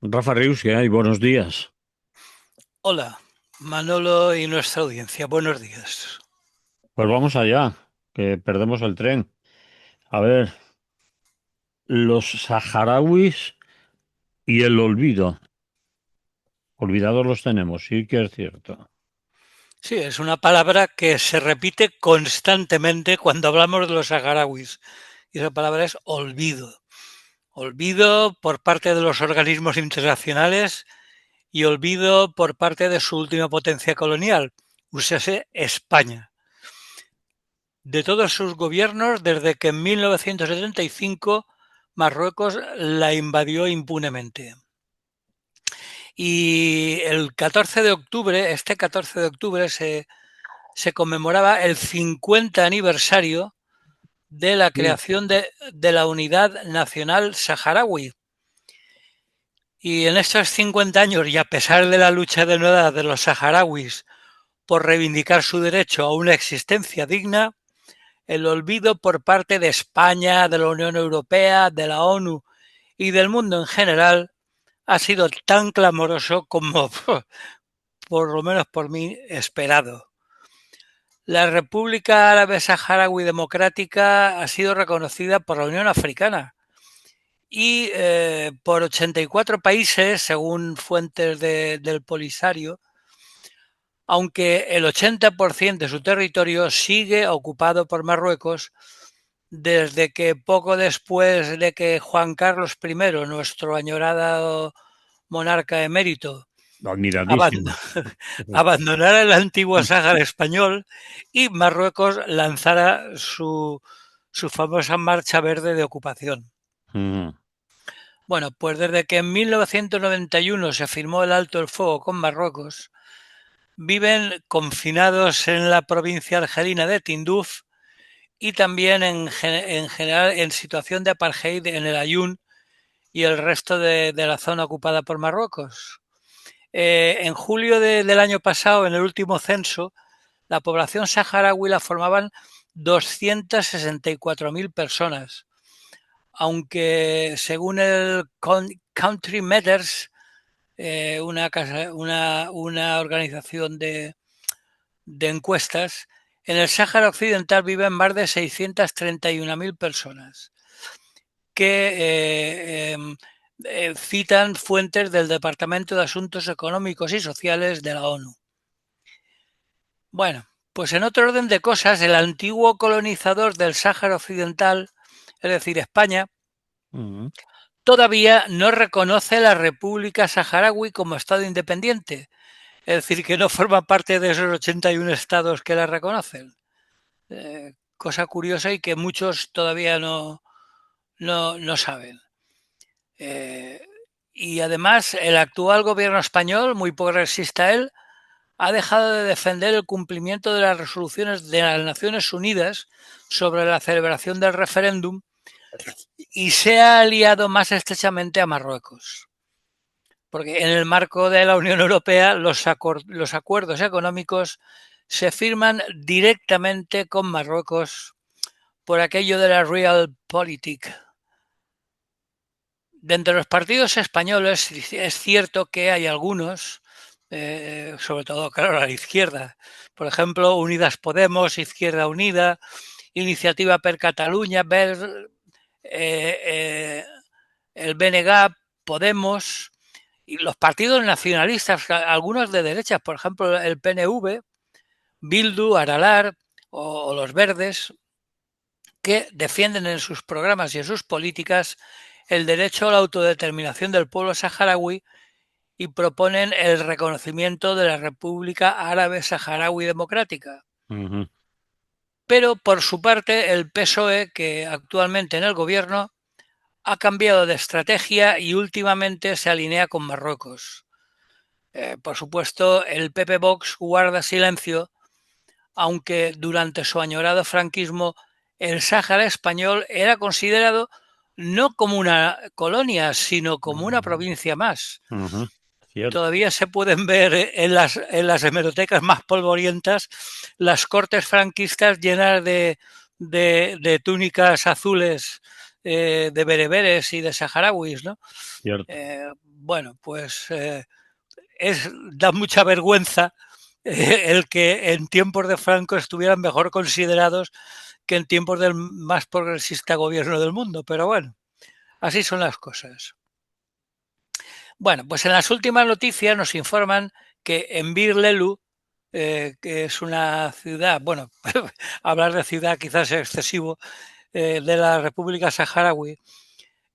Rafa Rius, ¿qué hay? Buenos días. Hola, Manolo y nuestra audiencia, buenos días. Pues vamos allá, que perdemos el tren. A ver, los saharauis y el olvido. Olvidados los tenemos, sí que es cierto. Sí, es una palabra que se repite constantemente cuando hablamos de los saharauis. Y esa palabra es olvido. Olvido por parte de los organismos internacionales y olvido por parte de su última potencia colonial, úsese España. De todos sus gobiernos, desde que en 1975 Marruecos la invadió impunemente. Y el 14 de octubre, este 14 de octubre, se conmemoraba el 50 aniversario de la Sí. creación de la Unidad Nacional Saharaui. Y en estos 50 años, y a pesar de la lucha de nueva de los saharauis por reivindicar su derecho a una existencia digna, el olvido por parte de España, de la Unión Europea, de la ONU y del mundo en general ha sido tan clamoroso como, por lo menos por mí, esperado. La República Árabe Saharaui Democrática ha sido reconocida por la Unión Africana y por 84 países, según fuentes del Polisario, aunque el 80% de su territorio sigue ocupado por Marruecos desde que poco después de que Juan Carlos I, nuestro añorado monarca emérito, Admiradísimo. abandonara el antiguo Sáhara español y Marruecos lanzara su famosa Marcha Verde de ocupación. Mm. Bueno, pues desde que en 1991 se firmó el alto el fuego con Marruecos, viven confinados en la provincia argelina de Tinduf y también en general en situación de apartheid en el Ayun y el resto de la zona ocupada por Marruecos. En julio del año pasado, en el último censo, la población saharaui la formaban 264.000 personas, aunque según el Country Matters, una organización de encuestas, en el Sáhara Occidental viven más de 631.000 personas, que citan fuentes del Departamento de Asuntos Económicos y Sociales de la ONU. Bueno, pues en otro orden de cosas, el antiguo colonizador del Sáhara Occidental, es decir, España, Mm. todavía no reconoce la República Saharaui como Estado independiente, es decir, que no forma parte de esos 81 estados que la reconocen. Cosa curiosa y que muchos todavía no saben. Eh, y además, el actual gobierno español, muy progresista él, ha dejado de defender el cumplimiento de las resoluciones de las Naciones Unidas sobre la celebración del referéndum y se ha aliado más estrechamente a Marruecos. Porque en el marco de la Unión Europea los acuerdos económicos se firman directamente con Marruecos por aquello de la Realpolitik. Dentro de los partidos españoles es cierto que hay algunos, sobre todo, claro, a la izquierda. Por ejemplo, Unidas Podemos, Izquierda Unida, Iniciativa per Catalunya, eh, el BNG, Podemos, y los partidos nacionalistas, algunos de derechas, por ejemplo, el PNV, Bildu, Aralar o los Verdes, que defienden en sus programas y en sus políticas el derecho a la autodeterminación del pueblo saharaui y proponen el reconocimiento de la República Árabe Saharaui Democrática. Ujú. Pero por su parte, el PSOE, que actualmente en el gobierno, ha cambiado de estrategia y últimamente se alinea con Marruecos. Por supuesto, el PP Vox guarda silencio, aunque durante su añorado franquismo el Sáhara español era considerado no como una colonia, sino como una provincia más. Ujú. Cierto. Todavía se pueden ver en las hemerotecas más polvorientas las cortes franquistas llenas de túnicas azules de bereberes y de saharauis, ¿no? cierto. Bueno, pues da mucha vergüenza el que en tiempos de Franco estuvieran mejor considerados que en tiempos del más progresista gobierno del mundo, pero bueno, así son las cosas. Bueno, pues en las últimas noticias nos informan que en Bir Lelu, que es una ciudad, bueno, hablar de ciudad quizás es excesivo, de la República Saharaui,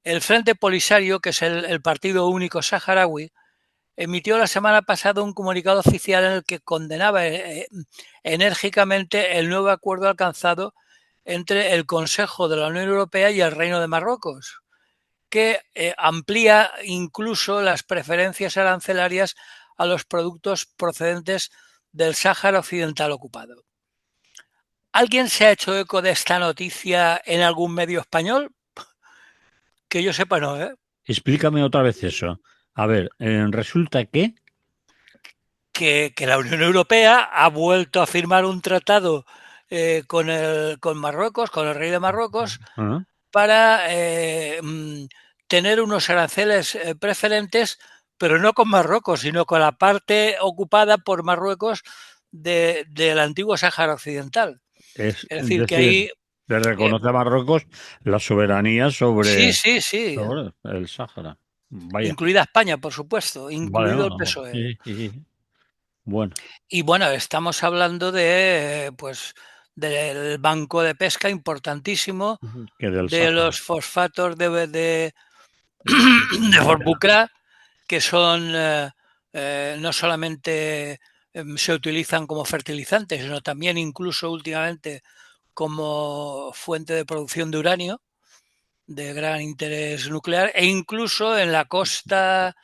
el Frente Polisario, que es el partido único saharaui, emitió la semana pasada un comunicado oficial en el que condenaba enérgicamente el nuevo acuerdo alcanzado entre el Consejo de la Unión Europea y el Reino de Marruecos, que amplía incluso las preferencias arancelarias a los productos procedentes del Sáhara Occidental ocupado. ¿Alguien se ha hecho eco de esta noticia en algún medio español? Que yo sepa no, ¿eh? Explícame otra vez eso. A ver, resulta que... Que la Unión Europea ha vuelto a firmar un tratado con Marruecos, con el rey de Marruecos, Ah, para tener unos aranceles preferentes, pero no con Marruecos, sino con la parte ocupada por Marruecos del antiguo Sáhara Occidental. es Es decir, que decir, ahí, le eh, reconoce a Marruecos la soberanía sí, sobre, sí, sí, sobre el Sáhara. Vaya, incluida España, por supuesto, vale, incluido el no, PSOE. sí, sí, sí. Bueno, Y bueno, estamos hablando pues, del banco de pesca importantísimo, que del de Sáhara. los fosfatos de Ya, Forbucra, que son no solamente se utilizan como fertilizantes, sino también incluso últimamente como fuente de producción de uranio de gran interés nuclear, e incluso en la costa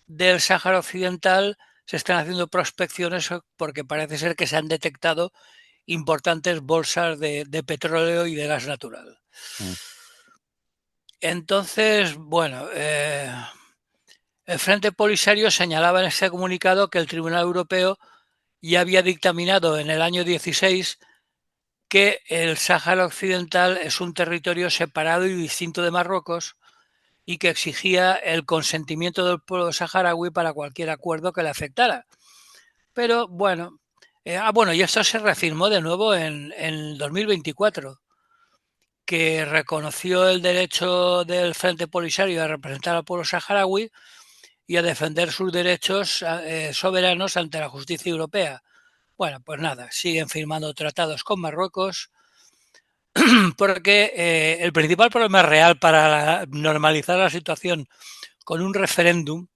del Sáhara Occidental se están haciendo prospecciones porque parece ser que se han detectado importantes bolsas de petróleo y de gas natural. ah, Entonces, bueno, el Frente Polisario señalaba en este comunicado que el Tribunal Europeo ya había dictaminado en el año 16 que el Sáhara Occidental es un territorio separado y distinto de Marruecos y que exigía el consentimiento del pueblo saharaui para cualquier acuerdo que le afectara. Pero bueno, bueno, y esto se reafirmó de nuevo en 2024, que reconoció el derecho del Frente Polisario a representar al pueblo saharaui y a defender sus derechos soberanos ante la justicia europea. Bueno, pues nada, siguen firmando tratados con Marruecos porque el principal problema real para normalizar la situación con un referéndum,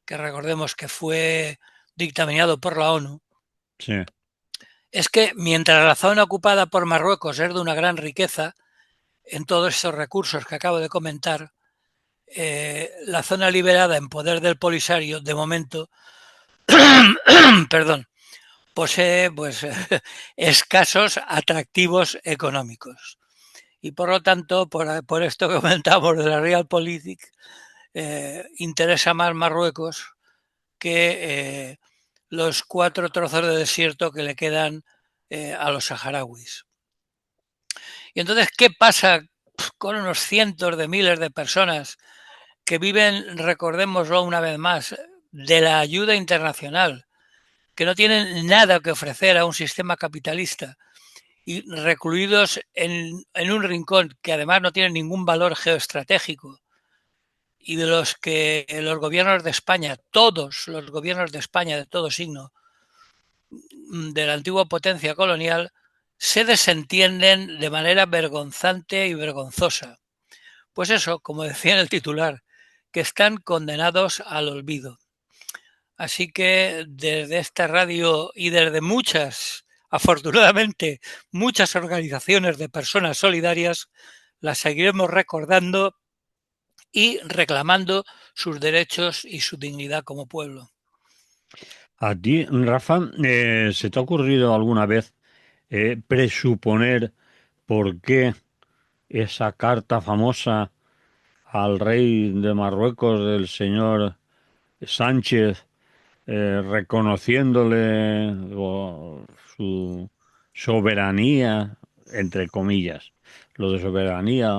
que recordemos que fue dictaminado por la ONU, sí. es que mientras la zona ocupada por Marruecos es de una gran riqueza en todos estos recursos que acabo de comentar, la zona liberada en poder del Polisario, de momento, perdón, posee pues escasos atractivos económicos. Y por lo tanto, por esto que comentamos de la Realpolitik, interesa más Marruecos que los 4 trozos de desierto que le quedan a los saharauis. Y entonces, ¿qué pasa con unos cientos de miles de personas que viven, recordémoslo una vez más, de la ayuda internacional, que no tienen nada que ofrecer a un sistema capitalista y recluidos en un rincón que además no tiene ningún valor geoestratégico y de los que los gobiernos de España, todos los gobiernos de España de todo signo, de la antigua potencia colonial, se desentienden de manera vergonzante y vergonzosa. Pues eso, como decía en el titular, que están condenados al olvido. Así que desde esta radio y desde muchas, afortunadamente, muchas organizaciones de personas solidarias, las seguiremos recordando y reclamando sus derechos y su dignidad como pueblo. A ti, Rafa, ¿se te ha ocurrido alguna vez presuponer por qué esa carta famosa al rey de Marruecos del señor Sánchez, reconociéndole su soberanía, entre comillas, lo de soberanía,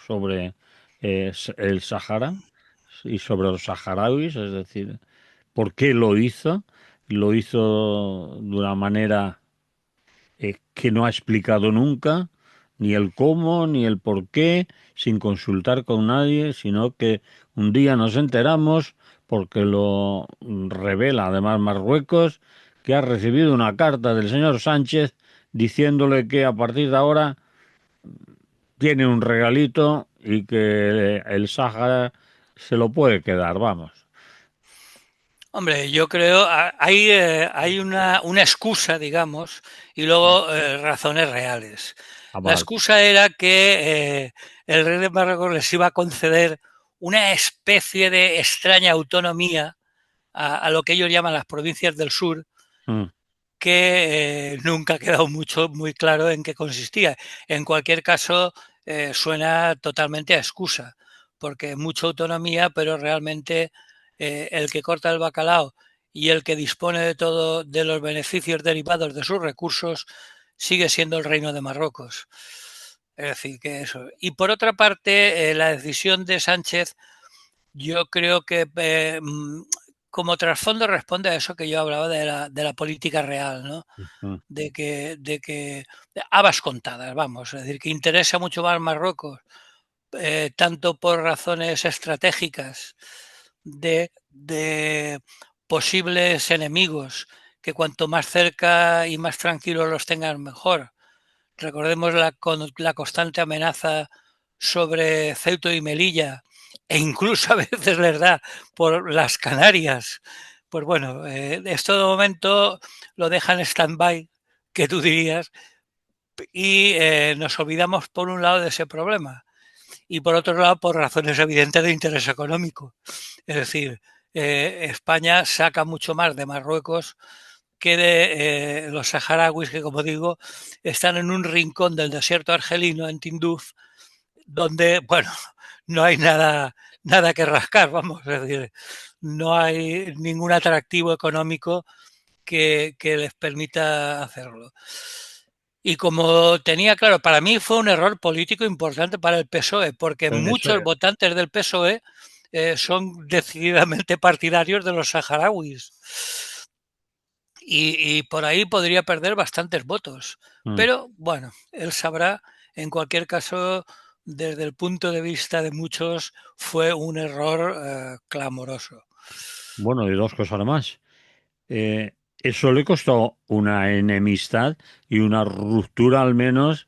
sobre el Sahara y sobre los saharauis, es decir, ¿por qué lo hizo? Lo hizo de una manera que no ha explicado nunca, ni el cómo, ni el por qué, sin consultar con nadie, sino que un día nos enteramos, porque lo revela además Marruecos, que ha recibido una carta del señor Sánchez diciéndole que a partir de ahora tiene un regalito y que el Sáhara se lo puede quedar, vamos. Hombre, yo creo hay una excusa, digamos, y luego razones reales. Ah, La vale. excusa era que el rey de Marruecos les iba a conceder una especie de extraña autonomía a lo que ellos llaman las provincias del sur, Mm, que nunca ha quedado muy claro en qué consistía. En cualquier caso, suena totalmente a excusa, porque mucha autonomía, pero realmente el que corta el bacalao y el que dispone de todo de los beneficios derivados de sus recursos sigue siendo el reino de Marruecos. Es decir, que eso. Y por otra parte, la decisión de Sánchez yo creo que como trasfondo responde a eso que yo hablaba de la política real, ¿no? mm. De que habas contadas, vamos, es decir, que interesa mucho más Marruecos, tanto por razones estratégicas de posibles enemigos, que cuanto más cerca y más tranquilos los tengan mejor. Recordemos la constante amenaza sobre Ceuta y Melilla, e incluso a veces les da por las Canarias. Pues bueno, esto de momento lo dejan en stand-by, que tú dirías, y nos olvidamos por un lado de ese problema y por otro lado por razones evidentes de interés económico. Es decir, España saca mucho más de Marruecos que de los saharauis que, como digo, están en un rincón del desierto argelino, en Tinduf, donde, bueno, no hay nada que rascar, vamos, es decir, no hay ningún atractivo económico que les permita hacerlo. Y como tenía claro, para mí fue un error político importante para el PSOE, porque Eso muchos votantes del PSOE son decididamente partidarios de los saharauis. Y por ahí podría perder bastantes votos. mm. Pero bueno, él sabrá, en cualquier caso, desde el punto de vista de muchos, fue un error clamoroso. Bueno, y dos cosas más. Eso le costó una enemistad y una ruptura al menos,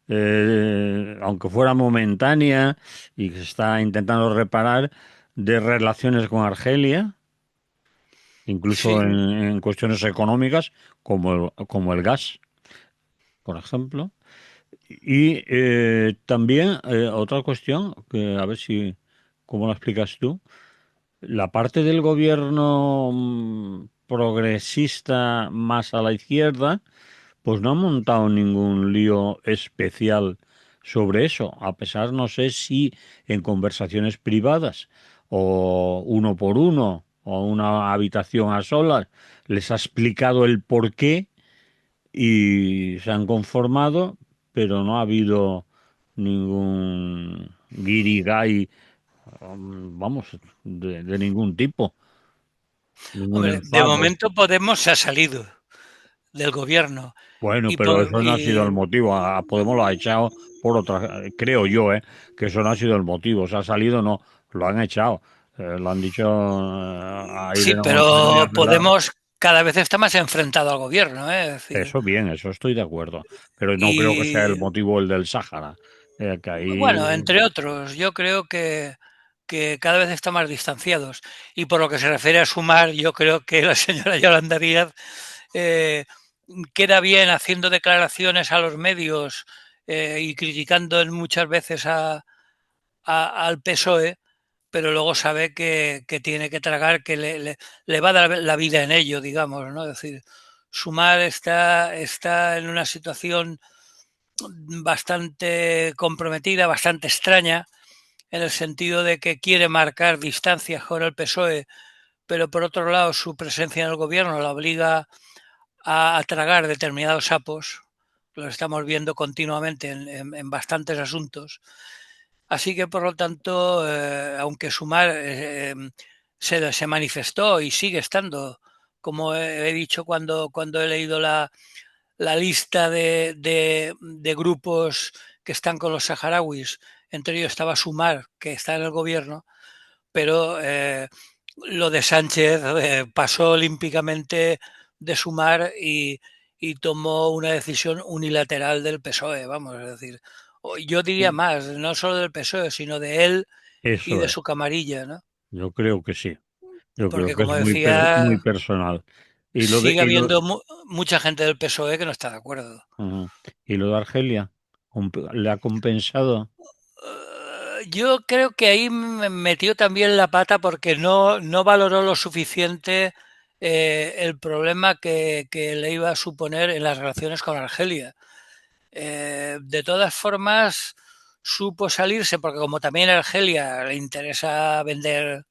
aunque fuera momentánea y que se está intentando reparar, de relaciones con Argelia, incluso Sí, en cuestiones económicas, como el gas, por ejemplo. Y también otra cuestión, que a ver si, ¿cómo la explicas tú? La parte del gobierno progresista más a la izquierda, pues no ha montado ningún lío especial sobre eso, a pesar, no sé si en conversaciones privadas o uno por uno o una habitación a solas les ha explicado el por qué y se han conformado, pero no ha habido ningún guirigay, vamos, de ningún tipo, ningún hombre, de enfado. momento Podemos se ha salido del gobierno Bueno, y, pero eso no ha sido el motivo. A Podemos lo ha echado por otra, creo yo, que eso no ha sido el motivo. Se ha salido, no, lo han echado. Lo han dicho a sí, Irene Montero y a pero Pilar. Podemos cada vez está más enfrentado al gobierno, ¿eh? Es decir, Eso bien, eso estoy de acuerdo. Pero no creo que sea el y motivo el del Sáhara. Que bueno, ahí, entre otros, yo creo que cada vez están más distanciados. Y por lo que se refiere a Sumar, yo creo que la señora Yolanda Díaz eh, queda bien haciendo declaraciones a los medios y criticando muchas veces al PSOE, pero luego sabe que tiene que tragar, que le va a dar la vida en ello, digamos, ¿no? Es decir, Sumar está en una situación bastante comprometida, bastante extraña, en el sentido de que quiere marcar distancias con el PSOE, pero por otro lado su presencia en el gobierno la obliga a tragar determinados sapos, lo estamos viendo continuamente en bastantes asuntos, Así que, por lo tanto, aunque Sumar se manifestó y sigue estando, como he dicho cuando he leído la lista de grupos que están con los saharauis, entre ellos estaba Sumar, que está en el gobierno, pero lo de Sánchez pasó olímpicamente de Sumar y tomó una decisión unilateral del PSOE, vamos, es decir, yo diría Sí. más, no solo del PSOE, sino de él y Eso de es, su camarilla, ¿no? yo creo que sí. Yo creo Porque que como es muy decía, personal. Y lo de, sigue y lo, habiendo mucha gente del PSOE que no está de acuerdo. ujú. Y lo de Argelia, ¿le ha compensado? Yo creo que ahí me metió también la pata porque no valoró lo suficiente el problema que le iba a suponer en las relaciones con Argelia. De todas formas, supo salirse porque como también a Argelia le interesa vender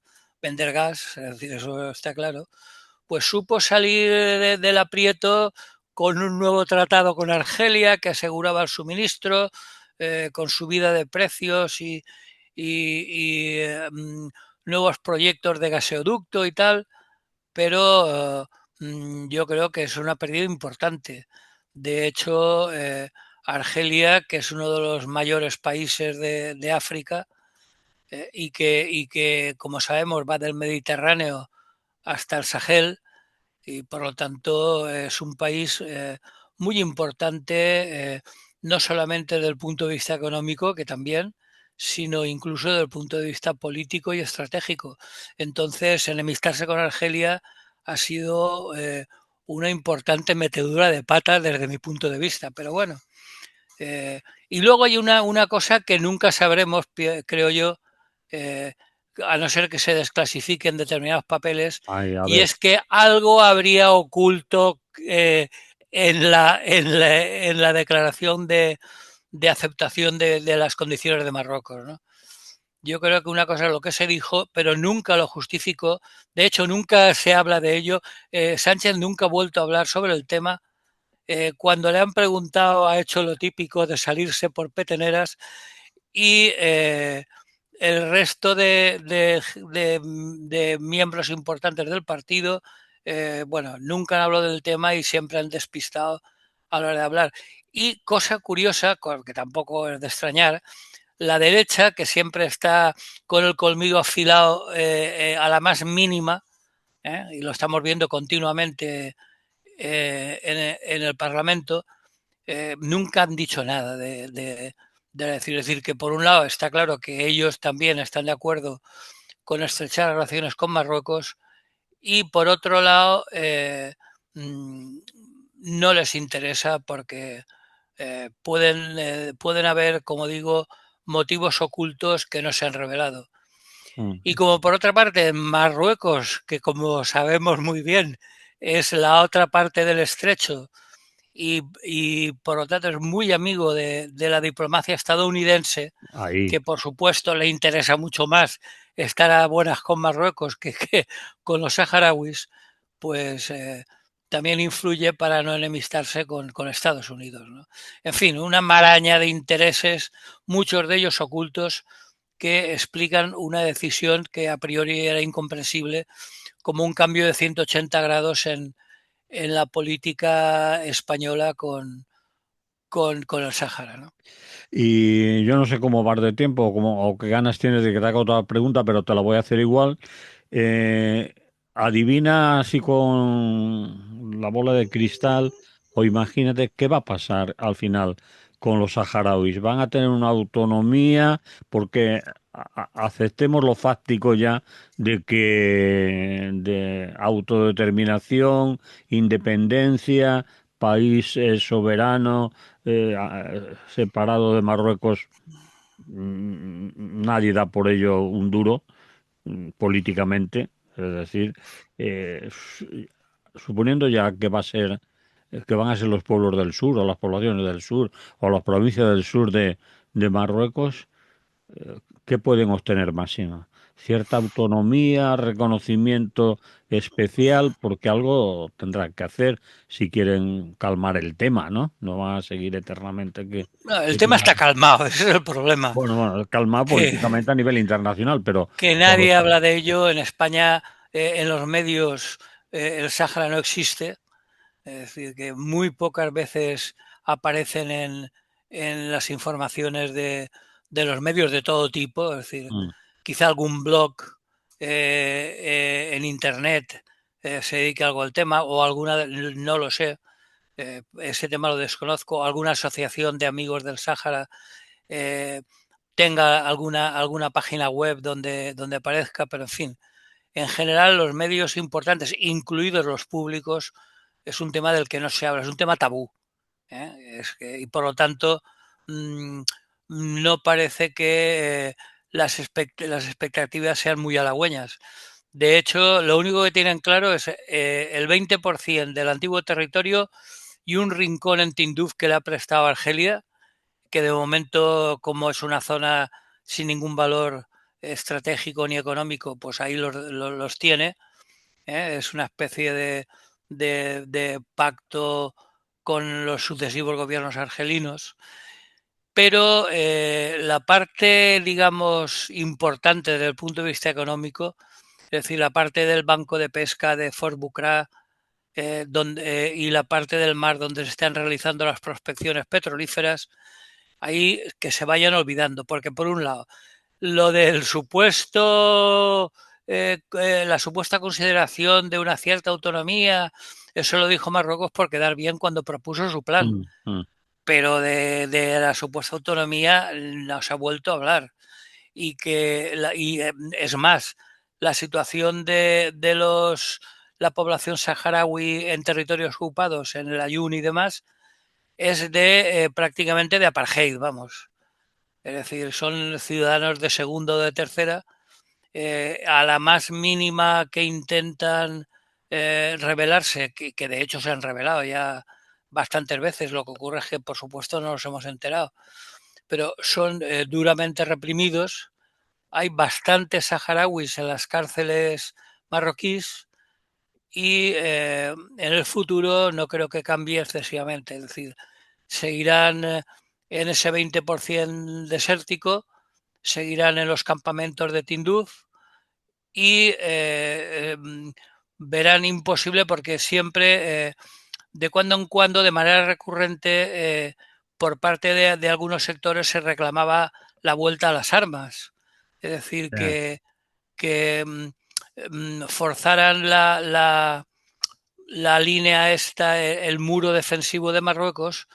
gas, es decir, eso está claro, pues supo salir del aprieto con un nuevo tratado con Argelia que aseguraba el suministro, con subida de precios y nuevos proyectos de gaseoducto y tal, pero yo creo que es una pérdida importante. De hecho, Argelia, que es uno de los mayores países de África y que, como sabemos, va del Mediterráneo hasta el Sahel, y por lo tanto es un país muy importante, no solamente desde el punto de vista económico, que también, sino incluso desde el punto de vista político y estratégico. Entonces, enemistarse con Argelia ha sido una importante metedura de pata desde mi punto de vista, pero bueno. Eh, y luego hay una cosa que nunca sabremos, creo yo, eh, a no ser que se desclasifiquen determinados papeles, Ay, a y ver, es que algo habría oculto en la declaración de aceptación de las condiciones de Marruecos, ¿no? Yo creo que una cosa es lo que se dijo, pero nunca lo justificó. De hecho, nunca se habla de ello. Sánchez nunca ha vuelto a hablar sobre el tema. Cuando le han preguntado ha hecho lo típico de salirse por peteneras y el resto de miembros importantes del partido, bueno, nunca han hablado del tema y siempre han despistado a la hora de hablar. Y cosa curiosa, que tampoco es de extrañar, la derecha, que siempre está con el colmillo afilado a la más mínima, y lo estamos viendo continuamente en el Parlamento, nunca han dicho nada es decir, que por un lado está claro que ellos también están de acuerdo con estrechar relaciones con Marruecos y por otro lado no les interesa porque pueden haber, como digo, motivos ocultos que no se han revelado. Y mm, como por otra parte Marruecos, que como sabemos muy bien es la otra parte del estrecho y por lo tanto es muy amigo de la diplomacia estadounidense, ahí. que por supuesto le interesa mucho más estar a buenas con Marruecos que con los saharauis, pues también influye para no enemistarse con Estados Unidos, ¿no? En fin, una maraña de intereses, muchos de ellos ocultos, que explican una decisión que a priori era incomprensible, como un cambio de 180 grados en la política española con el Sáhara, ¿no? Y yo no sé cómo vas de tiempo o qué ganas tienes de que te haga otra pregunta, pero te la voy a hacer igual. Eh, Adivina así con la bola de cristal o imagínate qué va a pasar al final con los saharauis. ¿Van a tener una autonomía? Porque aceptemos lo fáctico ya de que de autodeterminación, independencia, país soberano separado de Marruecos, nadie da por ello un duro políticamente. Es decir, suponiendo ya que va a ser, que van a ser los pueblos del sur o las poblaciones del sur o las provincias del sur de Marruecos, ¿qué pueden obtener más? ¿Sí? ¿No? cierta autonomía, reconocimiento especial, porque algo tendrán que hacer si quieren calmar el tema, ¿no? No van a seguir eternamente No, el que tema tenga- está calmado, ese es el problema. bueno, calmar Que, políticamente a nivel internacional, pero que por lo nadie habla de ello. En España, en los medios, el Sáhara no existe. Es decir, que muy pocas veces aparecen en las informaciones de los medios de todo tipo. Es decir, Mm, quizá algún blog en Internet se dedique algo al tema o alguna, no lo sé, ese tema lo desconozco, alguna asociación de amigos del Sáhara eh, tenga alguna página web donde aparezca, pero en fin, en general los medios importantes, incluidos los públicos, es un tema del que no se habla, es un tema tabú. Y por lo tanto, mmm, no parece que las expectativas sean muy halagüeñas. De hecho, lo único que tienen claro es el 20% del antiguo territorio y un rincón en Tinduf que le ha prestado Argelia, que de momento, como es una zona sin ningún valor estratégico ni económico, pues ahí los tiene. Es una especie de pacto con los sucesivos gobiernos argelinos. Pero la parte, digamos, importante desde el punto de vista económico, es decir, la parte del banco de pesca de Fort Bucra y la parte del mar donde se están realizando las prospecciones petrolíferas, ahí que se vayan olvidando, porque por un lado, lo del supuesto, la supuesta consideración de una cierta autonomía, eso lo dijo Marruecos por quedar bien cuando propuso su plan, mm, mm, pero de la supuesta autonomía no se ha vuelto a hablar. Y es más, la situación la población saharaui en territorios ocupados, en el Ayun y demás, es prácticamente de apartheid, vamos. Es decir, son ciudadanos de segunda o de tercera. A la más mínima que intentan rebelarse, que de hecho se han rebelado ya bastantes veces, lo que ocurre es que por supuesto no nos hemos enterado, pero son duramente reprimidos. Hay bastantes saharauis en las cárceles marroquíes y en el futuro no creo que cambie excesivamente. Es decir, seguirán en ese 20% desértico, seguirán en los campamentos de Tinduf y verán imposible porque siempre, de cuando en cuando, de manera recurrente, por parte de algunos sectores se reclamaba la vuelta a las armas. Es decir, yeah, que forzaran la línea esta, el muro defensivo de Marruecos,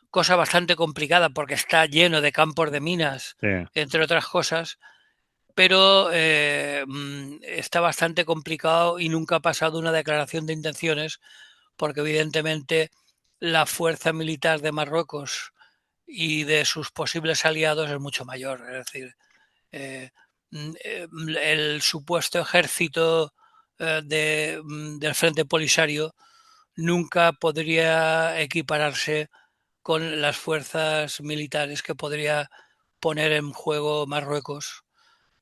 cosa bastante complicada porque está lleno de campos de minas, sí. entre otras cosas, pero está bastante complicado y nunca ha pasado una declaración de intenciones porque evidentemente la fuerza militar de Marruecos y de sus posibles aliados es mucho mayor. Es decir, eh, el supuesto ejército del Frente Polisario nunca podría equipararse con las fuerzas militares que podría poner en juego Marruecos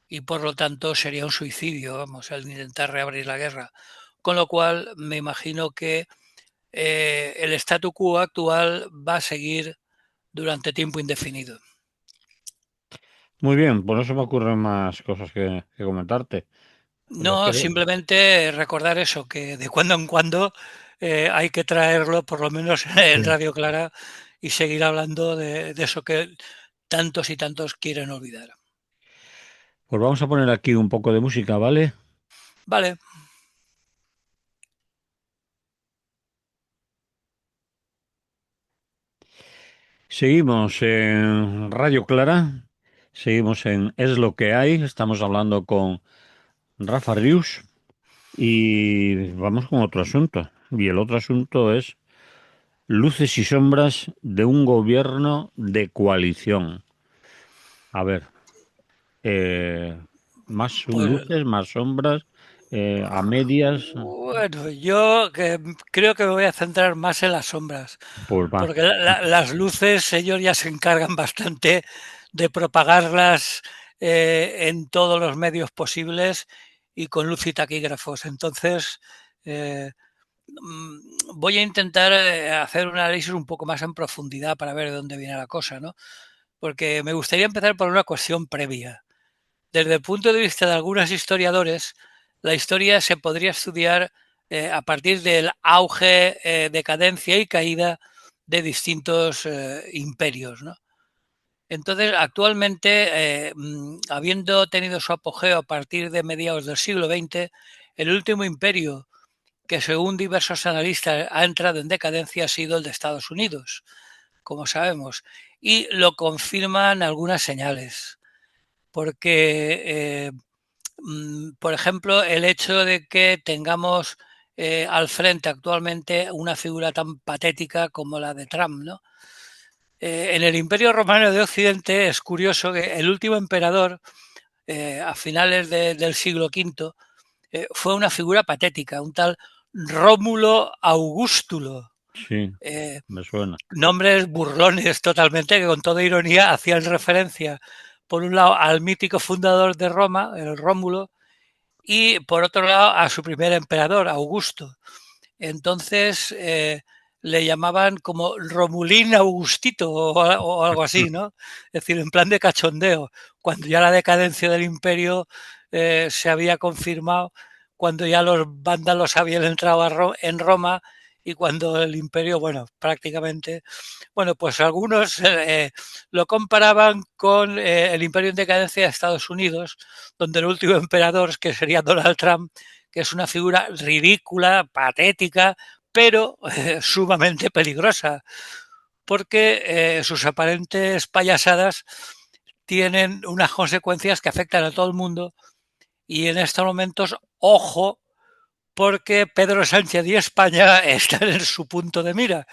y por lo tanto sería un suicidio, vamos, el intentar reabrir la guerra. Con lo cual me imagino que el statu quo actual va a seguir durante tiempo indefinido. Muy bien, por eso me ocurren más cosas que comentarte. Pero No, creo, simplemente recordar eso, que de cuando en cuando hay que traerlo, por lo menos en sí. Radio Clara, y seguir hablando de eso que tantos y tantos quieren olvidar. Pues vamos a poner aquí un poco de música, ¿vale? Vale, Seguimos en Radio Clara, seguimos en Es lo que hay, estamos hablando con Rafa Rius y vamos con otro asunto. Y el otro asunto es luces y sombras de un gobierno de coalición. A ver, eh, más pues luces, más sombras, a medias, bueno, yo creo que me voy a centrar más en las sombras, pues va. porque las luces ellos ya se encargan bastante de propagarlas en todos los medios posibles y con luz y taquígrafos. Entonces, voy a intentar hacer un análisis un poco más en profundidad para ver de dónde viene la cosa, ¿no? Porque me gustaría empezar por una cuestión previa. Desde el punto de vista de algunos historiadores, la historia se podría estudiar a partir del auge, decadencia y caída de distintos imperios, ¿no? Entonces, actualmente, habiendo tenido su apogeo a partir de mediados del siglo XX, el último imperio que, según diversos analistas, ha entrado en decadencia ha sido el de Estados Unidos, como sabemos, y lo confirman algunas señales, porque, por ejemplo, el hecho de que tengamos al frente actualmente una figura tan patética como la de Trump, ¿no? En el Imperio Romano de Occidente es curioso que el último emperador, a finales del siglo V, fue una figura patética, un tal Rómulo Augustulo. Sí, Eh, me suena. Nombres burlones totalmente que con toda ironía hacían referencia, por un lado, al mítico fundador de Roma, el Rómulo, y por otro lado a su primer emperador, Augusto. Entonces le llamaban como Romulín Augustito o algo así, ¿no? Es decir, en plan de cachondeo, cuando ya la decadencia del imperio se había confirmado, cuando ya los vándalos habían entrado en Roma y cuando el imperio, bueno, prácticamente, bueno, pues algunos lo comparaban con el imperio en decadencia de Estados Unidos, donde el último emperador, que sería Donald Trump, que es una figura ridícula, patética, pero sumamente peligrosa, porque sus aparentes payasadas tienen unas consecuencias que afectan a todo el mundo y en estos momentos, ojo, porque Pedro Sánchez y España están en su punto de mira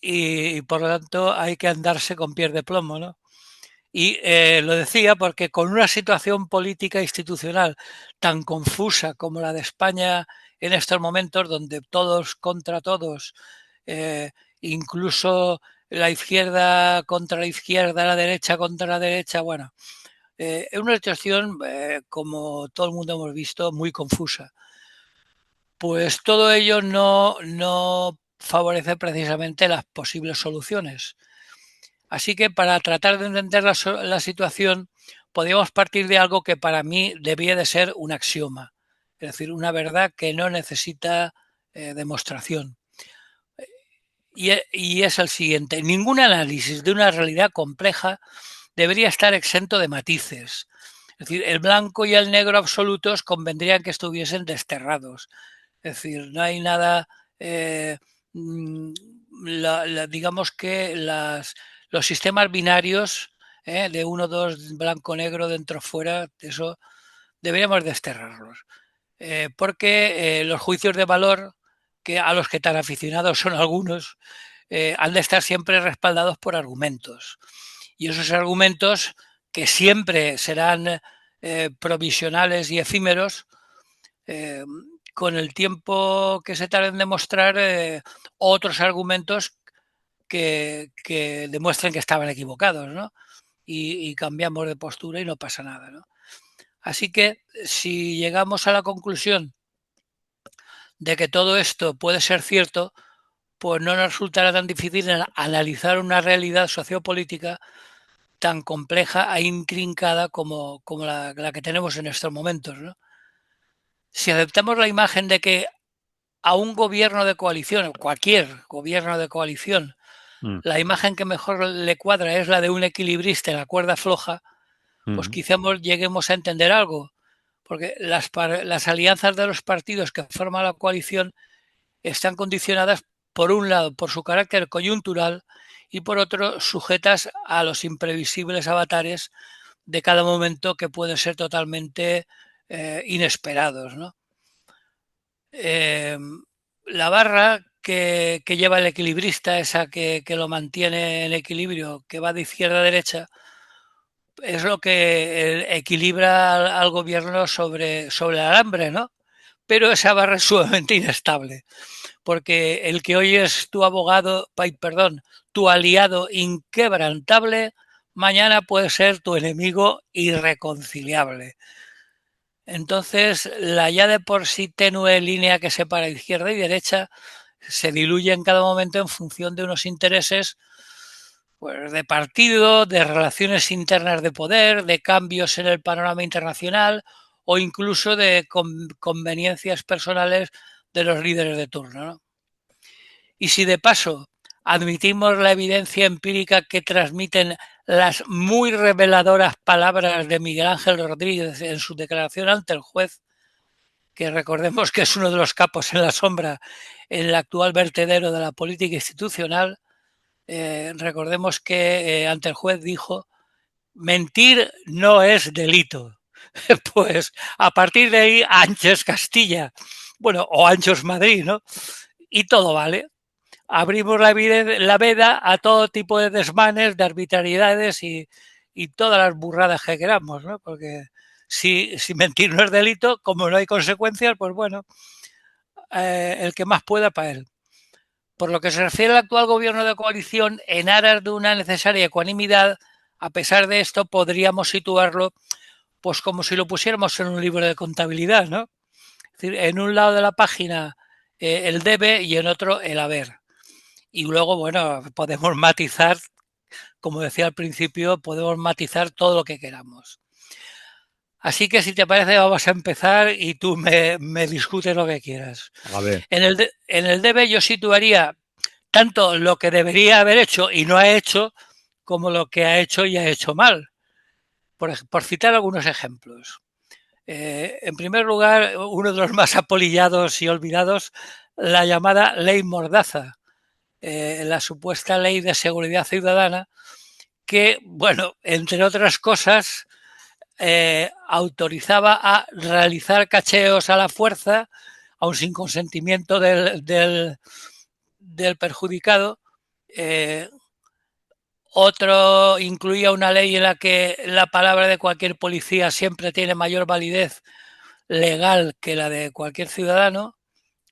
y por lo tanto hay que andarse con pies de plomo, ¿no? Y lo decía porque con una situación política institucional tan confusa como la de España en estos momentos, donde todos contra todos, eh, incluso la izquierda contra la izquierda, la derecha contra la derecha, bueno, es una situación, como todo el mundo hemos visto, muy confusa. Pues todo ello no favorece precisamente las posibles soluciones. Así que para tratar de entender la situación, podríamos partir de algo que para mí debía de ser un axioma, es decir, una verdad que no necesita demostración. Y es el siguiente, ningún análisis de una realidad compleja debería estar exento de matices. Es decir, el blanco y el negro absolutos convendrían que estuviesen desterrados. Es decir, no hay nada, eh, mm, digamos que los sistemas binarios de uno, dos, blanco, negro, dentro, fuera, eso deberíamos desterrarlos. Porque los juicios de valor, que a los que tan aficionados son algunos, han de estar siempre respaldados por argumentos. Y esos argumentos, que siempre serán provisionales y efímeros, eh, con el tiempo que se tarda en demostrar otros argumentos que demuestren que estaban equivocados, ¿no? Y cambiamos de postura y no pasa nada, ¿no? Así que si llegamos a la conclusión de que todo esto puede ser cierto, pues no nos resultará tan difícil analizar una realidad sociopolítica tan compleja e intrincada como la que tenemos en estos momentos, ¿no? Si aceptamos la imagen de que a un gobierno de coalición, cualquier gobierno de coalición, Mm, la imagen que mejor le cuadra es la de un equilibrista en la cuerda floja, pues mm. quizá lleguemos a entender algo, porque las alianzas de los partidos que forman la coalición están condicionadas, por un lado, por su carácter coyuntural y por otro, sujetas a los imprevisibles avatares de cada momento que pueden ser totalmente inesperados, ¿no? Eh, la barra que lleva el equilibrista, esa que lo mantiene en equilibrio, que va de izquierda a derecha, es lo que equilibra al gobierno sobre el alambre, ¿no? Pero esa barra es sumamente inestable, porque el que hoy es tu abogado, perdón, tu aliado inquebrantable, mañana puede ser tu enemigo irreconciliable. Entonces, la ya de por sí tenue línea que separa izquierda y derecha se diluye en cada momento en función de unos intereses, pues, de partido, de relaciones internas de poder, de cambios en el panorama internacional o incluso de conveniencias personales de los líderes de turno, ¿no? Y si de paso admitimos la evidencia empírica que transmiten las muy reveladoras palabras de Miguel Ángel Rodríguez en su declaración ante el juez, que recordemos que es uno de los capos en la sombra en el actual vertedero de la política institucional, recordemos que ante el juez dijo: mentir no es delito. Pues a partir de ahí, anchos Castilla, bueno, o anchos Madrid, ¿no? Y todo vale. Abrimos la veda a todo tipo de desmanes, de arbitrariedades y todas las burradas que queramos, ¿no? Porque si mentir no es delito, como no hay consecuencias, pues bueno, el que más pueda para él. Por lo que se refiere al actual gobierno de coalición, en aras de una necesaria ecuanimidad, a pesar de esto, podríamos situarlo pues como si lo pusiéramos en un libro de contabilidad, ¿no? Es decir, en un lado de la página el debe y en otro el haber. Y luego, bueno, podemos matizar, como decía al principio, podemos matizar todo lo que queramos. Así que si te parece, vamos a empezar y tú me discutes lo que quieras. A ver, En el debe yo situaría tanto lo que debería haber hecho y no ha hecho, como lo que ha hecho y ha hecho mal. Por citar algunos ejemplos. En primer lugar, uno de los más apolillados y olvidados, la llamada ley Mordaza, la supuesta ley de seguridad ciudadana, que, bueno, entre otras cosas, autorizaba a realizar cacheos a la fuerza, aun sin consentimiento del perjudicado. Otro incluía una ley en la que la palabra de cualquier policía siempre tiene mayor validez legal que la de cualquier ciudadano,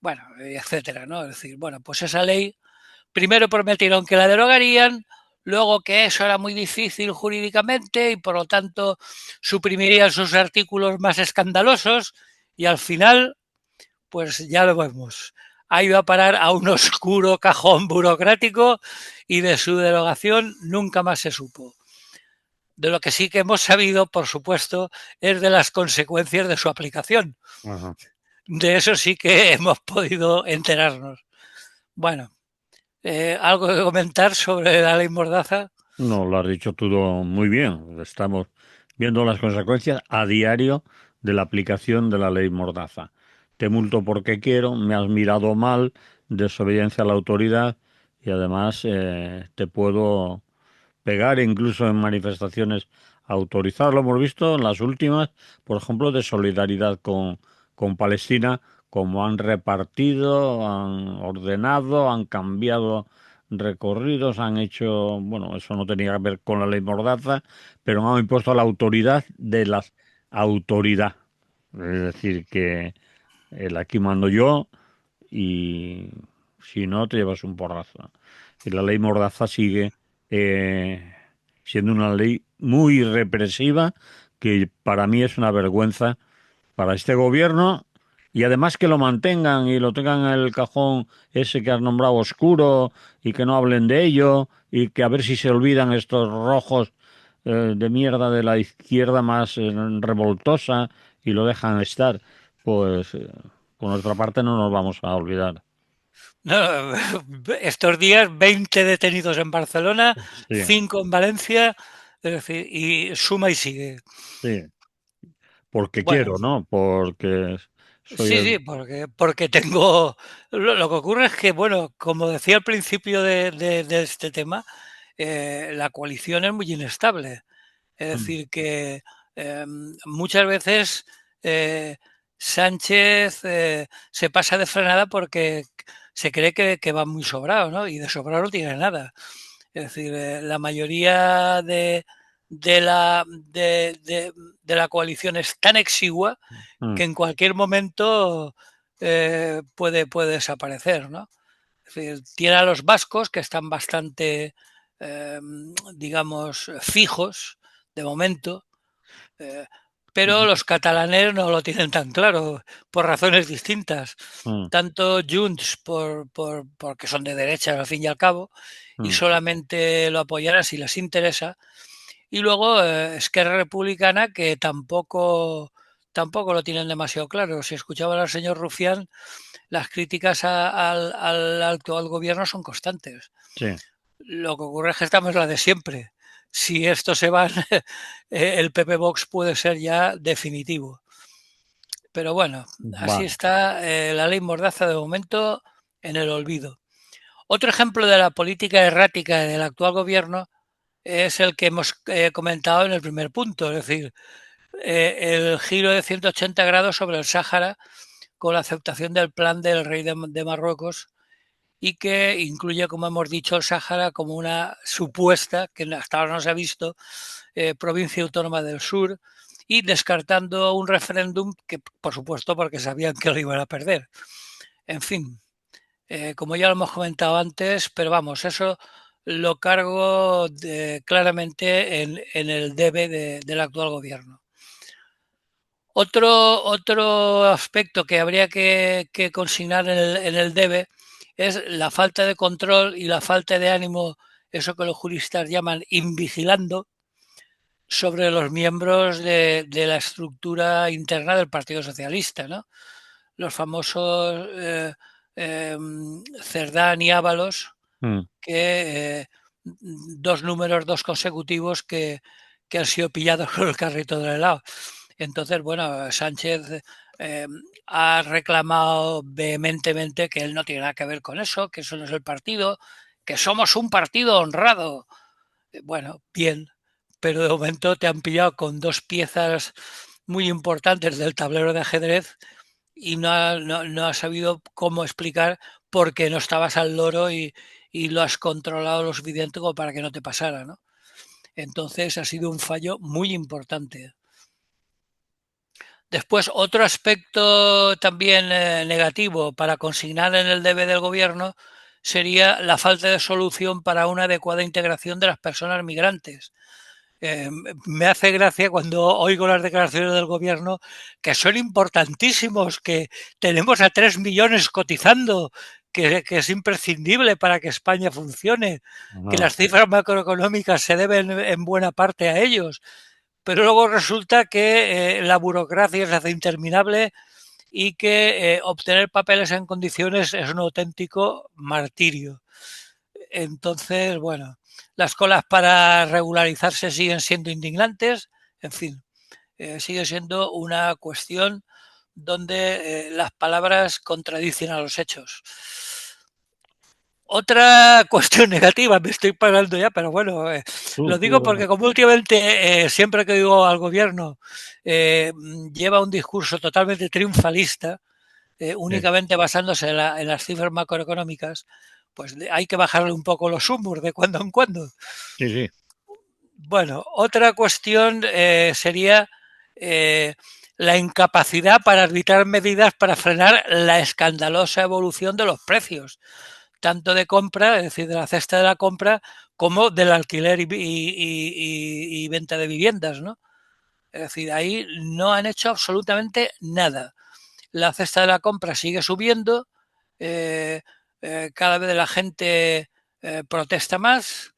bueno, etcétera, ¿no? Es decir, bueno, pues esa ley primero prometieron que la derogarían, luego que eso era muy difícil jurídicamente y por lo tanto suprimirían sus artículos más escandalosos y al final, pues ya lo vemos. Ha ido a parar a un oscuro cajón burocrático y de su derogación nunca más se supo. De lo que sí que hemos sabido, por supuesto, es de las consecuencias de su aplicación. ajá. De eso sí que hemos podido enterarnos. Bueno, ¿algo que comentar sobre la ley Mordaza? No, lo has dicho todo muy bien. Estamos viendo las consecuencias a diario de la aplicación de la ley Mordaza. Te multo porque quiero, me has mirado mal, desobediencia a la autoridad y además te puedo pegar incluso en manifestaciones autorizadas. Lo hemos visto en las últimas, por ejemplo, de solidaridad con Palestina, como han repartido, han ordenado, han cambiado recorridos, han hecho, bueno, eso no tenía que ver con la ley Mordaza, pero han impuesto la autoridad de las autoridad. Es decir, que el aquí mando yo y si no te llevas un porrazo. Y la ley Mordaza sigue siendo una ley muy represiva que para mí es una vergüenza para este gobierno y además que lo mantengan y lo tengan en el cajón ese que has nombrado oscuro y que no hablen de ello y que a ver si se olvidan estos rojos de mierda de la izquierda más revoltosa y lo dejan estar, pues por nuestra parte no nos vamos a olvidar. No, estos días 20 detenidos en Barcelona, Sí, 5 en Valencia, es decir, y suma y sigue. sí, porque Bueno, quiero, ¿no? Porque soy sí, el... sí, porque tengo... Lo que ocurre es que, bueno, como decía al principio de este tema, la coalición es muy inestable. Es decir, que muchas veces eh, Sánchez se pasa de frenada porque se cree que va muy sobrado, ¿no? Y de sobrado no tiene nada. Es decir, la mayoría de la coalición es tan exigua Mm, que en cualquier momento puede desaparecer, ¿no? Es decir, tiene a los vascos que están bastante digamos, fijos de momento, eh, pero los catalanes no lo tienen tan claro por razones distintas. Mm, Tanto Junts porque son de derecha al fin y al cabo y mm, solamente lo apoyarán si les interesa. Y luego Esquerra Republicana que tampoco lo tienen demasiado claro. Si escuchaban al señor Rufián, las críticas al actual gobierno son constantes. sí, Lo que ocurre es que estamos en la de siempre. Si esto se va, el PP Vox puede ser ya definitivo. Pero bueno, así vale. está la ley Mordaza de momento en el olvido. Otro ejemplo de la política errática del actual gobierno es el que hemos comentado en el primer punto, es decir, el giro de 180 grados sobre el Sáhara con la aceptación del plan del rey de Marruecos y que incluye, como hemos dicho, el Sáhara como una supuesta, que hasta ahora no se ha visto, provincia autónoma del sur y descartando un referéndum que, por supuesto, porque sabían que lo iban a perder. En fin, como ya lo hemos comentado antes, pero vamos, eso lo cargo claramente en el debe del actual gobierno. Otro aspecto que habría que consignar en el debe es la falta de control y la falta de ánimo, eso que los juristas llaman invigilando, sobre los miembros de la estructura interna del Partido Socialista, ¿no? Los famosos eh, Cerdán y Ábalos, Mm, que dos números, dos consecutivos que han sido pillados con el carrito del helado. Entonces, bueno, Sánchez eh, ha reclamado vehementemente que él no tiene nada que ver con eso, que eso no es el partido, que somos un partido honrado. Bueno, bien, pero de momento te han pillado con dos piezas muy importantes del tablero de ajedrez y no has sabido cómo explicar por qué no estabas al loro y lo has controlado lo suficiente como para que no te pasara, ¿no? Entonces ha sido un fallo muy importante. Después, otro aspecto también negativo para consignar en el debe del gobierno sería la falta de solución para una adecuada integración de las personas migrantes. Eh, Me hace gracia cuando oigo las declaraciones del gobierno que son importantísimos, que tenemos a 3 millones cotizando, que es imprescindible para que España funcione, que no, las cifras macroeconómicas se deben en buena parte a ellos, pero luego resulta que la burocracia se hace interminable y que obtener papeles en condiciones es un auténtico martirio. Entonces, bueno, las colas para regularizarse siguen siendo indignantes, en fin, sigue siendo una cuestión donde las palabras contradicen a los hechos. Otra cuestión negativa, me estoy pagando ya, pero bueno, lo digo porque bueno, como últimamente siempre que digo al gobierno lleva un discurso totalmente triunfalista, sí, únicamente basándose en las cifras macroeconómicas, pues hay que bajarle un poco los humos de cuando en cuando. sí, sí. Bueno, otra cuestión sería eh, la incapacidad para arbitrar medidas para frenar la escandalosa evolución de los precios, tanto de compra, es decir, de la cesta de la compra, como del alquiler y venta de viviendas, ¿no? Es decir, ahí no han hecho absolutamente nada. La cesta de la compra sigue subiendo, eh, cada vez la gente protesta más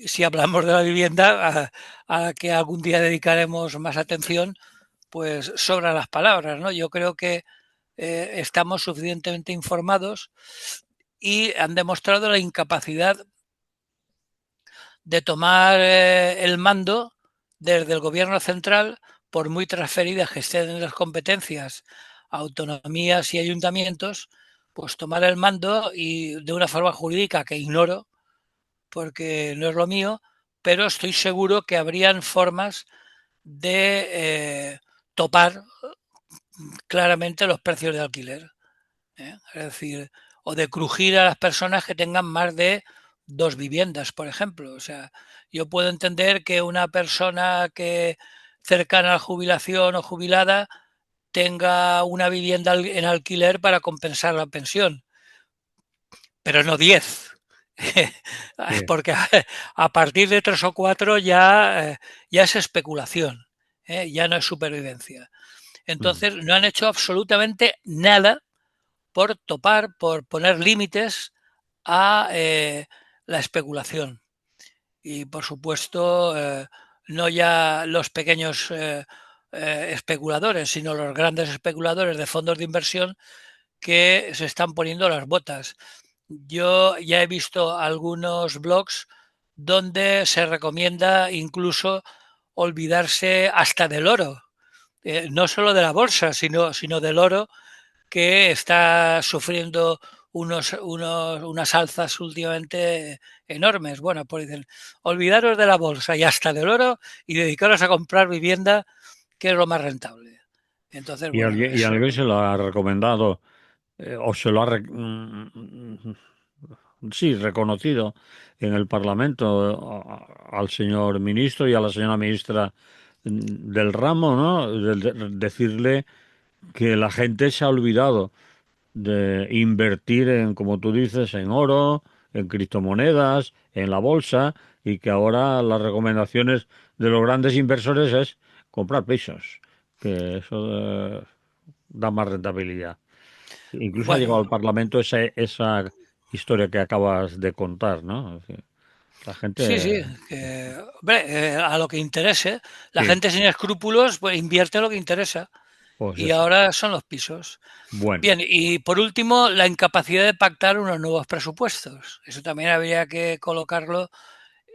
si hablamos de la vivienda, a la que algún día dedicaremos más atención, pues sobran las palabras, ¿no? Yo creo que estamos suficientemente informados y han demostrado la incapacidad de tomar el mando desde el gobierno central, por muy transferidas que estén las competencias a autonomías y ayuntamientos, pues tomar el mando y de una forma jurídica que ignoro, porque no es lo mío, pero estoy seguro que habrían formas de topar claramente los precios de alquiler. Es decir, o de crujir a las personas que tengan más de dos viviendas, por ejemplo. O sea, yo puedo entender que una persona que cercana a la jubilación o jubilada tenga una vivienda en alquiler para compensar la pensión, pero no 10. Sí. Porque a partir de tres o cuatro ya, ya es especulación, ya no es supervivencia. Mm. Entonces no han hecho absolutamente nada por topar, por poner límites a la especulación. Y por supuesto, no ya los pequeños especuladores, sino los grandes especuladores de fondos de inversión que se están poniendo las botas. Yo ya he visto algunos blogs donde se recomienda incluso olvidarse hasta del oro, no solo de la bolsa, sino del oro, que está sufriendo unas alzas últimamente enormes. Bueno, pues dicen, olvidaros de la bolsa y hasta del oro y dedicaros a comprar vivienda, que es lo más rentable. Entonces, bueno, Y eso. alguien se lo ha recomendado o se lo ha sí, reconocido en el Parlamento al señor ministro y a la señora ministra del ramo, ¿no? Decirle que la gente se ha olvidado de invertir en, como tú dices, en oro, en criptomonedas, en la bolsa, y que ahora las recomendaciones de los grandes inversores es comprar pisos, que eso da más rentabilidad. Incluso ha llegado Bueno, al Parlamento esa historia que acabas de contar, ¿no? Es decir, la sí, gente, sí, hombre, a lo que interese. La sí, gente sin escrúpulos pues, invierte lo que interesa. pues Y eso. ahora son los pisos. Bueno, Bien, y por último, la incapacidad de pactar unos nuevos presupuestos. Eso también habría que colocarlo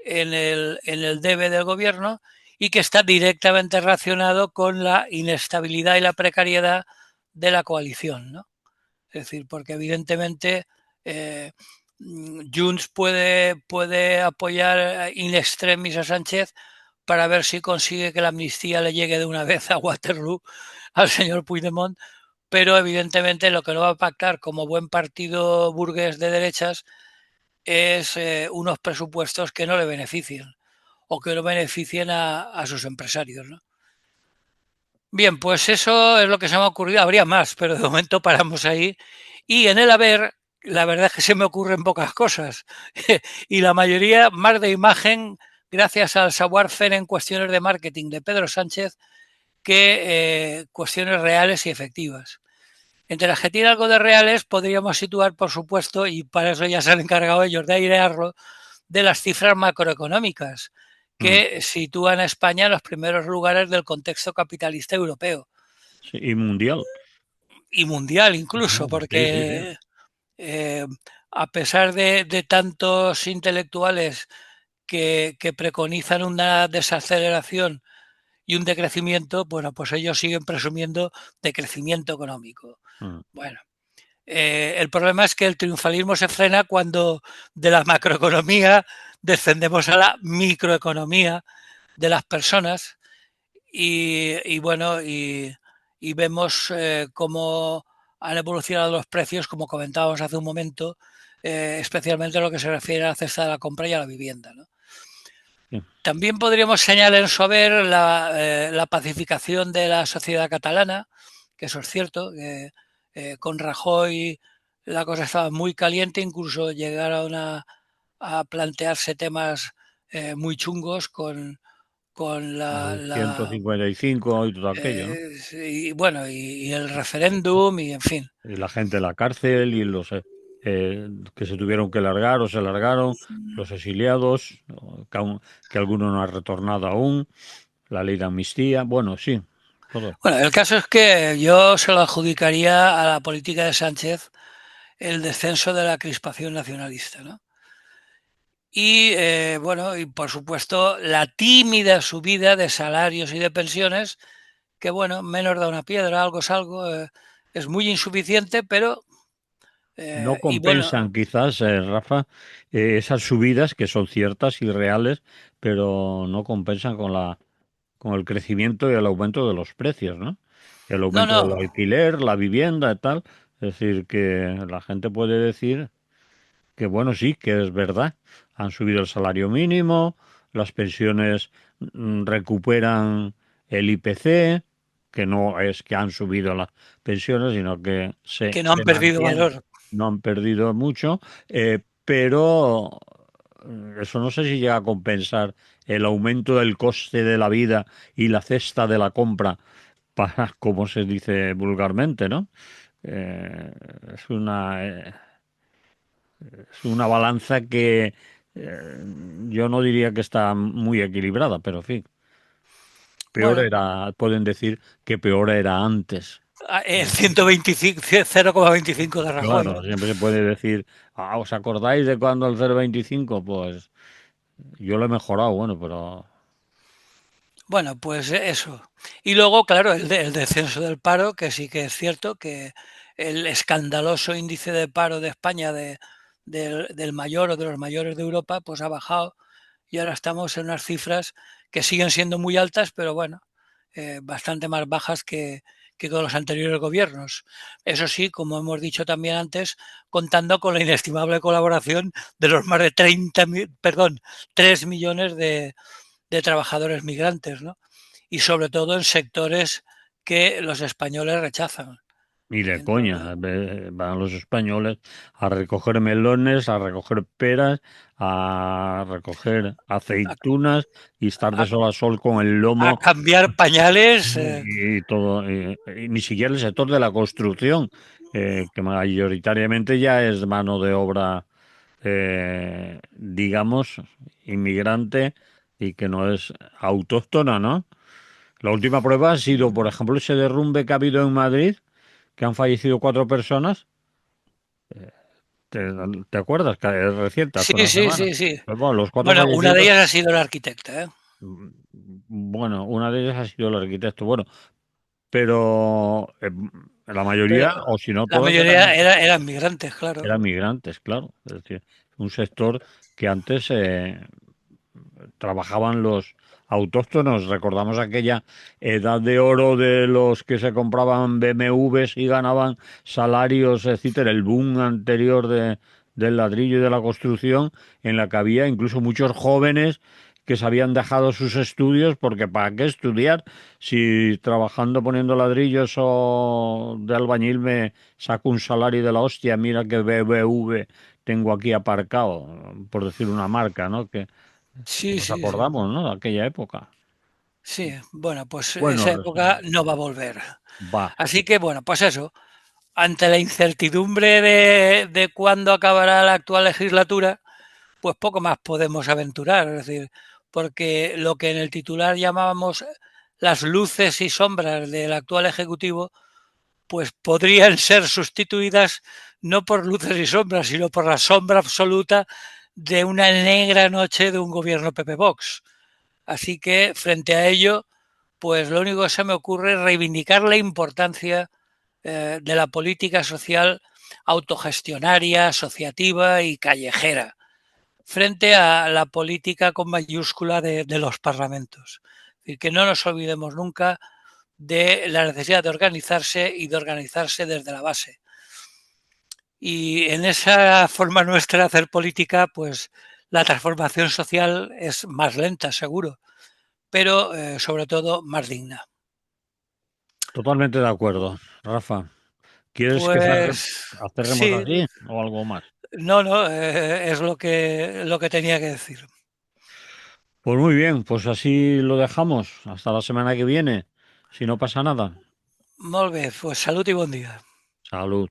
en el debe del gobierno y que está directamente relacionado con la inestabilidad y la precariedad de la coalición, ¿no? Es decir, porque evidentemente eh, Junts puede apoyar in extremis a Sánchez para ver si consigue que la amnistía le llegue de una vez a Waterloo al señor Puigdemont, pero evidentemente lo que no va a pactar como buen partido burgués de derechas es unos presupuestos que no le beneficien o que no beneficien a sus empresarios, ¿no? Bien, pues eso es lo que se me ha ocurrido. Habría más, pero de momento paramos ahí. Y en el haber, la verdad es que se me ocurren pocas cosas. Y la mayoría más de imagen, gracias al savoir-faire en cuestiones de marketing de Pedro Sánchez, que cuestiones reales y efectivas. Entre las que tiene algo de reales podríamos situar, por supuesto, y para eso ya se han encargado ellos de airearlo, de las cifras macroeconómicas mm, que sitúan a España en los primeros lugares del contexto capitalista europeo sí, y mundial. y mundial incluso, Sí, sí, sí. porque eh, a pesar de tantos intelectuales que preconizan una desaceleración y un decrecimiento, bueno, pues ellos siguen presumiendo de crecimiento económico. Mm. Bueno, el problema es que el triunfalismo se frena cuando de la macroeconomía descendemos a la microeconomía de las personas y bueno, y vemos cómo han evolucionado los precios, como comentábamos hace un momento, especialmente en lo que se refiere a la cesta de la compra y a la vivienda, ¿no? Sí. También podríamos señalar en su haber la pacificación de la sociedad catalana, que eso es cierto, que con Rajoy la cosa estaba muy caliente, incluso llegaron a plantearse temas muy chungos con El 155 y todo aquello, ¿no? y bueno, y el referéndum, y en fin. Y la gente en la cárcel y los que se tuvieron que largar o se largaron, los exiliados, ¿no? Que alguno no ha retornado aún, la ley de amnistía, bueno, sí, todo. Bueno, el caso es que yo se lo adjudicaría a la política de Sánchez el descenso de la crispación nacionalista, ¿no? Y bueno, y por supuesto la tímida subida de salarios y de pensiones, que bueno, menos da una piedra, algo es algo, es muy insuficiente, pero No y bueno, compensan quizás, Rafa, esas subidas que son ciertas y reales, pero no compensan con el crecimiento y el aumento de los precios, ¿no? El no, aumento del no, alquiler, la vivienda y tal. Es decir, que la gente puede decir que bueno, sí, que es verdad. Han subido el salario mínimo, las pensiones recuperan el IPC, que no es que han subido las pensiones, sino que que no se han perdido mantienen, valor. no han perdido mucho, pero eso no sé si llega a compensar el aumento del coste de la vida y la cesta de la compra para, como se dice vulgarmente, ¿no? Eh, es una balanza que yo no diría que está muy equilibrada, pero en fin, peor Bueno, era, pueden decir que peor era antes. el 125, 0,25 de Rajoy, Claro, ¿no? siempre se puede decir, ¿os acordáis de cuando el 0,25? Pues yo lo he mejorado, bueno, pero Bueno, pues eso. Y luego, claro, el descenso del paro, que sí que es cierto que el escandaloso índice de paro de España del mayor o de los mayores de Europa, pues ha bajado y ahora estamos en unas cifras que siguen siendo muy altas, pero bueno, bastante más bajas que con los anteriores gobiernos. Eso sí, como hemos dicho también antes, contando con la inestimable colaboración de los más de 3 millones de trabajadores migrantes, ¿no? Y sobre todo en sectores que los españoles rechazan. ni de Entonces, coña. Van los españoles a recoger melones, a recoger peras, a recoger a, aceitunas y estar de a, sol a sol con el a lomo cambiar pañales. y todo. Y ni siquiera el sector de la construcción, que mayoritariamente ya es mano de obra, digamos, inmigrante y que no es autóctona, ¿no? La última prueba ha sido, por ejemplo, ese derrumbe que ha habido en Madrid, que han fallecido 4 personas. ¿Te, te acuerdas? Que es reciente, hace Sí, una sí, semana. sí, sí. Pues bueno, los cuatro Bueno, una de fallecidos, ellas ha sido la arquitecta, ¿eh? mm, bueno, una de ellas ha sido el arquitecto, bueno, pero la Pero mayoría, o si no la todas, mayoría eran migrantes, claro. eran migrantes, claro. Es decir, un sector que antes trabajaban los autóctonos. Recordamos aquella edad de oro de los que se compraban BMWs y ganaban salarios, etcétera, el boom anterior del ladrillo y de la construcción, en la que había incluso muchos jóvenes que se habían dejado sus estudios porque ¿para qué estudiar si trabajando poniendo ladrillos o de albañil me saco un salario de la hostia? Mira qué BMW tengo aquí aparcado, por decir una marca, ¿no? Que Sí, nos sí, sí. acordamos, ¿no? De aquella época. Sí, bueno, pues esa Bueno, época no va a volver. va. Así que, bueno, pues eso. Ante la incertidumbre de cuándo acabará la actual legislatura, pues poco más podemos aventurar. Es decir, porque lo que en el titular llamábamos las luces y sombras del actual Ejecutivo, pues podrían ser sustituidas no por luces y sombras, sino por la sombra absoluta de una negra noche de un gobierno PP Vox. Así que frente a ello, pues lo único que se me ocurre es reivindicar la importancia de la política social autogestionaria, asociativa y callejera, frente a la política con mayúscula de los parlamentos. Es decir, que no nos olvidemos nunca de la necesidad de organizarse y de organizarse desde la base. Y en esa forma nuestra de hacer política, pues la transformación social es más lenta, seguro, pero sobre todo más digna. Totalmente de acuerdo, Rafa. ¿Quieres que Pues cerremos sí, así o algo más? no, no, es lo que tenía que decir. Pues muy bien, pues así lo dejamos. Hasta la semana que viene, si no pasa nada. Molt bé, pues salut i bon dia. Salud.